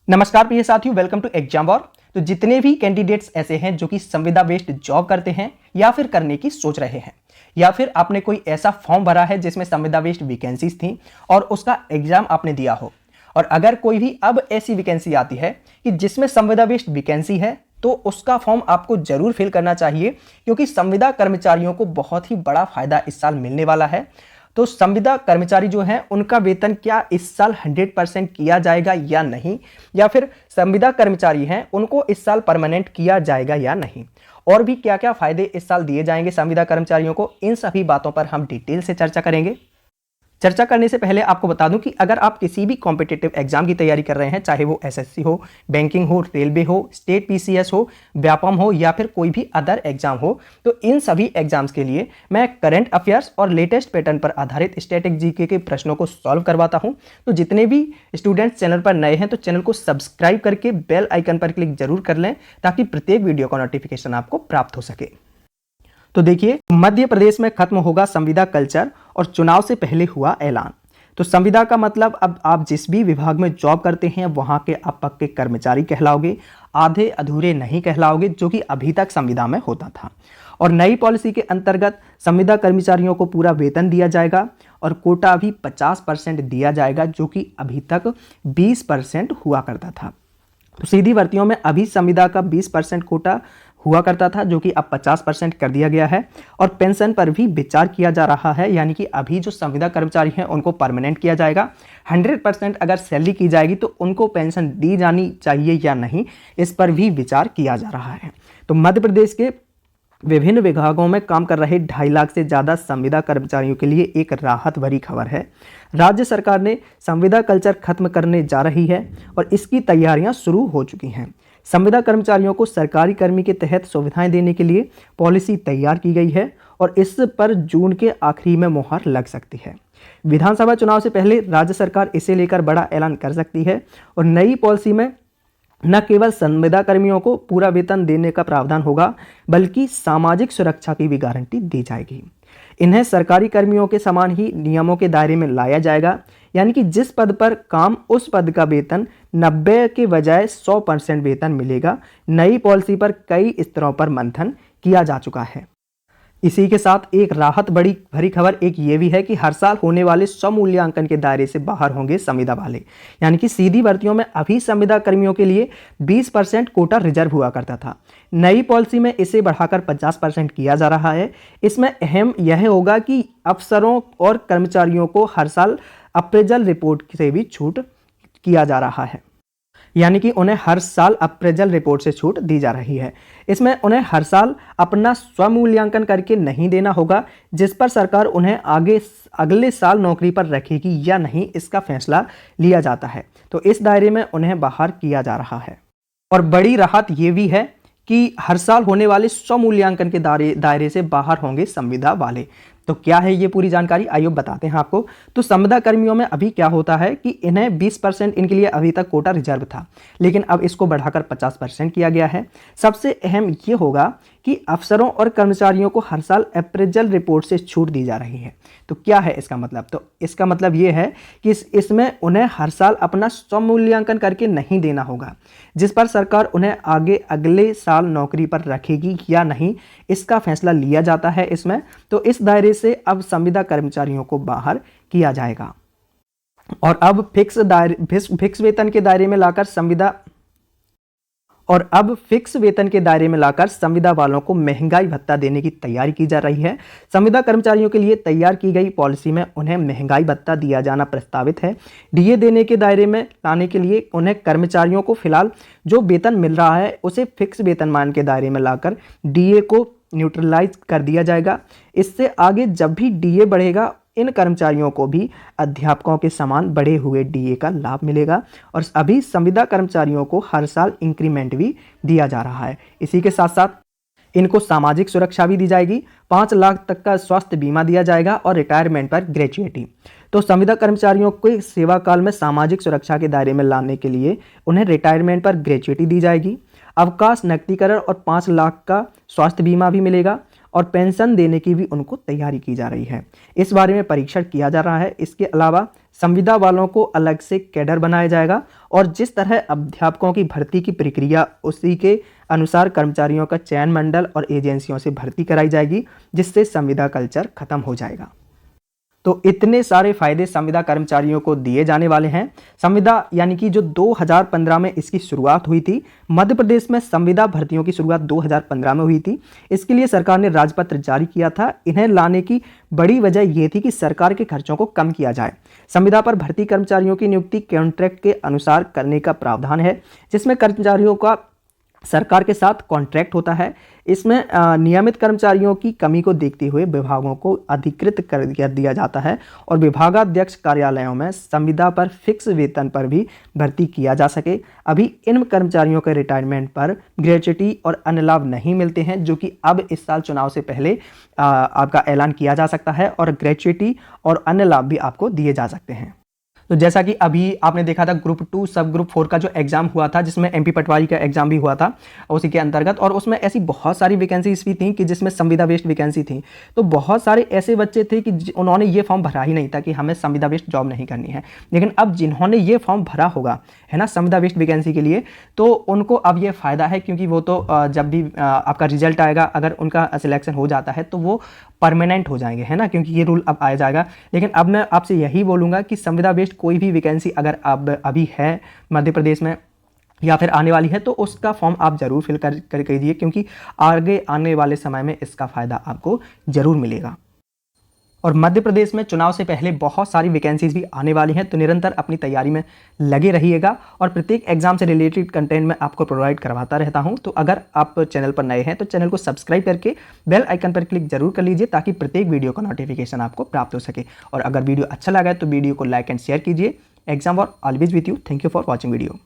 नमस्कार प्रिय साथियों, वेलकम टू एग्जाम वॉर। तो जितने भी कैंडिडेट्स ऐसे हैं जो कि संविदा बेस्ड जॉब करते हैं या फिर करने की सोच रहे हैं, या फिर आपने कोई ऐसा फॉर्म भरा है जिसमें संविदा बेस्ड वैकेंसीज थी और उसका एग्जाम आपने दिया हो, और अगर कोई भी अब ऐसी वैकेंसी आती है कि जिसमें संविदा बेस्ड वैकेंसी है, तो उसका फॉर्म आपको जरूर फिल करना चाहिए, क्योंकि संविदा कर्मचारियों को बहुत ही बड़ा फायदा इस साल मिलने वाला है। तो संविदा कर्मचारी जो हैं उनका वेतन क्या इस साल 100% किया जाएगा या नहीं, या फिर संविदा कर्मचारी हैं उनको इस साल परमानेंट किया जाएगा या नहीं, और भी क्या क्या फायदे इस साल दिए जाएंगे संविदा कर्मचारियों को, इन सभी बातों पर हम डिटेल से चर्चा करेंगे। चर्चा करने से पहले आपको बता दूं कि अगर आप किसी भी कॉम्पिटिटिव एग्जाम की तैयारी कर रहे हैं, चाहे वो एसएससी हो, बैंकिंग हो, रेलवे हो, स्टेट पीसीएस हो, व्यापम हो या फिर कोई भी अदर एग्जाम हो, तो इन सभी एग्जाम्स के लिए मैं करंट अफेयर्स और लेटेस्ट पैटर्न पर आधारित स्टैटिक जीके के प्रश्नों को सॉल्व करवाता हूं। तो जितने भी स्टूडेंट्स चैनल पर नए हैं तो चैनल को सब्सक्राइब करके बेल आइकन पर क्लिक जरूर कर लें, ताकि प्रत्येक वीडियो का नोटिफिकेशन आपको प्राप्त हो सके। तो देखिए, मध्य प्रदेश में खत्म होगा संविदा कल्चर और चुनाव से पहले हुआ ऐलान। तो संविदा का मतलब, अब आप जिस भी विभाग में जॉब करते हैं वहां के आप पक्के कर्मचारी कहलाओगे, आधे अधूरे नहीं कहलाओगे, जो कि अभी तक संविदा में होता था। और नई पॉलिसी के अंतर्गत संविदा कर्मचारियों को पूरा वेतन दिया जाएगा और कोटा भी 50% दिया जाएगा, जो कि अभी तक 20% हुआ करता था। तो सीधी भर्तियों में अभी संविदा का 20% कोटा हुआ करता था, जो कि अब 50% कर दिया गया है। और पेंशन पर भी विचार किया जा रहा है, यानी कि अभी जो संविदा कर्मचारी हैं उनको परमानेंट किया जाएगा। 100% अगर सैलरी की जाएगी तो उनको पेंशन दी जानी चाहिए या नहीं, इस पर भी विचार किया जा रहा है। तो मध्य प्रदेश के विभिन्न विभागों में काम कर रहे 2.5 लाख से ज़्यादा संविदा कर्मचारियों के लिए एक राहत भरी खबर है। राज्य सरकार ने संविदा कल्चर खत्म करने जा रही है और इसकी तैयारियां शुरू हो चुकी हैं। संविदा कर्मचारियों को सरकारी कर्मी के तहत सुविधाएं देने के लिए पॉलिसी तैयार की गई है और इस पर जून के आखिरी में मुहर लग सकती है। विधानसभा चुनाव से पहले राज्य सरकार इसे लेकर बड़ा ऐलान कर सकती है और नई पॉलिसी में न केवल संविदा कर्मियों को पूरा वेतन देने का प्रावधान होगा, बल्कि सामाजिक सुरक्षा की भी गारंटी दी जाएगी। इन्हें सरकारी कर्मियों के समान ही नियमों के दायरे में लाया जाएगा, यानी कि जिस पद पर काम उस पद का वेतन 90 के बजाय 100% वेतन मिलेगा। नई पॉलिसी पर कई स्तरों पर मंथन किया जा चुका है। इसी के साथ एक राहत बड़ी भरी खबर एक ये भी है कि हर साल होने वाले स्वमूल्यांकन के दायरे से बाहर होंगे संविदा वाले, यानी कि सीधी भर्तियों में अभी संविदा कर्मियों के लिए 20% कोटा रिजर्व हुआ करता था। नई पॉलिसी में इसे बढ़ाकर 50% किया जा रहा है। इसमें अहम यह होगा कि अफसरों और कर्मचारियों को हर साल अप्रेजल रिपोर्ट से भी छूट किया जा रहा है, यानी कि उन्हें हर साल अप्रेजल रिपोर्ट से छूट दी जा रही है। इसमें उन्हें हर साल अपना स्वमूल्यांकन करके नहीं देना होगा, जिस पर सरकार उन्हें अगले साल नौकरी पर रखेगी या नहीं, इसका फैसला लिया जाता है। तो इस दायरे में उन्हें बाहर किया जा रहा है। और बड़ी राहत ये भी है कि हर साल होने वाले स्वमूल्यांकन के दायरे से बाहर होंगे संविदा वाले। तो क्या है ये पूरी जानकारी, आइए बताते हैं आपको। तो संविदा कर्मियों में अभी क्या होता है कि इन्हें 20% इनके लिए अभी तक कोटा रिजर्व था, लेकिन अब इसको बढ़ाकर 50% किया गया है। सबसे अहम ये होगा कि अफसरों और कर्मचारियों को हर साल अप्रेजल रिपोर्ट से छूट दी जा रही है। तो क्या है इसका मतलब? तो इसका मतलब ये है कि इसमें उन्हें हर साल अपना स्वमूल्यांकन करके नहीं देना होगा, जिस पर सरकार उन्हें अगले साल नौकरी पर रखेगी या नहीं, इसका फैसला लिया जाता है इसमें। तो इस दायरे से अब संविदा कर्मचारियों को बाहर किया जाएगा और अब फिक्स वेतन के दायरे में लाकर संविदा वालों को महंगाई भत्ता देने की तैयारी की जा रही है। संविदा कर्मचारियों के लिए तैयार की गई पॉलिसी में उन्हें महंगाई भत्ता दिया जाना प्रस्तावित है। डीए देने के दायरे में लाने के लिए उन्हें कर्मचारियों को फिलहाल जो वेतन मिल रहा है उसे फिक्स वेतनमान के दायरे में लाकर डीए को न्यूट्रलाइज कर दिया जाएगा। इससे आगे जब भी डीए बढ़ेगा, इन कर्मचारियों को भी अध्यापकों के समान बढ़े हुए डीए का लाभ मिलेगा। और अभी संविदा कर्मचारियों को हर साल इंक्रीमेंट भी दिया जा रहा है। इसी के साथ साथ इनको सामाजिक सुरक्षा भी दी जाएगी। 5 लाख तक का स्वास्थ्य बीमा दिया जाएगा और रिटायरमेंट पर ग्रेच्युइटी। तो संविदा कर्मचारियों को सेवा काल में सामाजिक सुरक्षा के दायरे में लाने के लिए उन्हें रिटायरमेंट पर ग्रेच्युइटी दी जाएगी। अवकाश, नकदीकरण और 5 लाख का स्वास्थ्य बीमा भी मिलेगा। और पेंशन देने की भी उनको तैयारी की जा रही है। इस बारे में परीक्षण किया जा रहा है। इसके अलावा संविदा वालों को अलग से कैडर बनाया जाएगा और जिस तरह अध्यापकों की भर्ती की प्रक्रिया उसी के अनुसार कर्मचारियों का चयन मंडल और एजेंसियों से भर्ती कराई जाएगी, जिससे संविदा कल्चर खत्म हो जाएगा। तो इतने सारे फायदे संविदा कर्मचारियों को दिए जाने वाले हैं। संविदा यानी कि जो 2015 में इसकी शुरुआत हुई थी, मध्य प्रदेश में संविदा भर्तियों की शुरुआत 2015 में हुई थी। इसके लिए सरकार ने राजपत्र जारी किया था। इन्हें लाने की बड़ी वजह यह थी कि सरकार के खर्चों को कम किया जाए। संविदा पर भर्ती कर्मचारियों की नियुक्ति कॉन्ट्रैक्ट के अनुसार करने का प्रावधान है, जिसमें कर्मचारियों का सरकार के साथ कॉन्ट्रैक्ट होता है। इसमें नियमित कर्मचारियों की कमी को देखते हुए विभागों को अधिकृत कर दिया जाता है और विभागाध्यक्ष कार्यालयों में संविदा पर फिक्स वेतन पर भी भर्ती किया जा सके। अभी इन कर्मचारियों के रिटायरमेंट पर ग्रेच्युटी और अन्य लाभ नहीं मिलते हैं, जो कि अब इस साल चुनाव से पहले आपका ऐलान किया जा सकता है और ग्रेच्युटी और अन्य लाभ भी आपको दिए जा सकते हैं। तो जैसा कि अभी आपने देखा था ग्रुप 2 सब ग्रुप 4 का जो एग्जाम हुआ था, जिसमें एमपी पटवारी का एग्जाम भी हुआ था उसी के अंतर्गत, और उसमें ऐसी बहुत सारी वैकेंसीज भी थी कि जिसमें संविदा बेस्ड वैकेंसी थी। तो बहुत सारे ऐसे बच्चे थे कि उन्होंने ये फॉर्म भरा ही नहीं था कि हमें संविदा बेस्ड जॉब नहीं करनी है। लेकिन अब जिन्होंने ये फॉर्म भरा होगा है ना संविदा बेस्ड वैकेंसी के लिए, तो उनको अब ये फ़ायदा है, क्योंकि वो तो जब भी आपका रिजल्ट आएगा, अगर उनका सिलेक्शन हो जाता है तो वो परमानेंट हो जाएंगे, है ना, क्योंकि ये रूल अब आ जाएगा। लेकिन अब मैं आपसे यही बोलूँगा कि संविदा बेस्ड कोई भी वैकेंसी अगर अब अभी है मध्य प्रदेश में या फिर आने वाली है, तो उसका फॉर्म आप ज़रूर फिल कर कीजिए, क्योंकि आगे आने वाले समय में इसका फ़ायदा आपको ज़रूर मिलेगा। और मध्य प्रदेश में चुनाव से पहले बहुत सारी वैकेंसीज भी आने वाली हैं, तो निरंतर अपनी तैयारी में लगे रहिएगा और प्रत्येक एग्जाम से रिलेटेड कंटेंट मैं आपको प्रोवाइड करवाता रहता हूं। तो अगर आप चैनल पर नए हैं तो चैनल को सब्सक्राइब करके बेल आइकन पर क्लिक जरूर कर लीजिए, ताकि प्रत्येक वीडियो का नोटिफिकेशन आपको प्राप्त हो सके। और अगर वीडियो अच्छा लगा है तो वीडियो को लाइक एंड शेयर कीजिए। Exam war always with you. Thank you for watching video.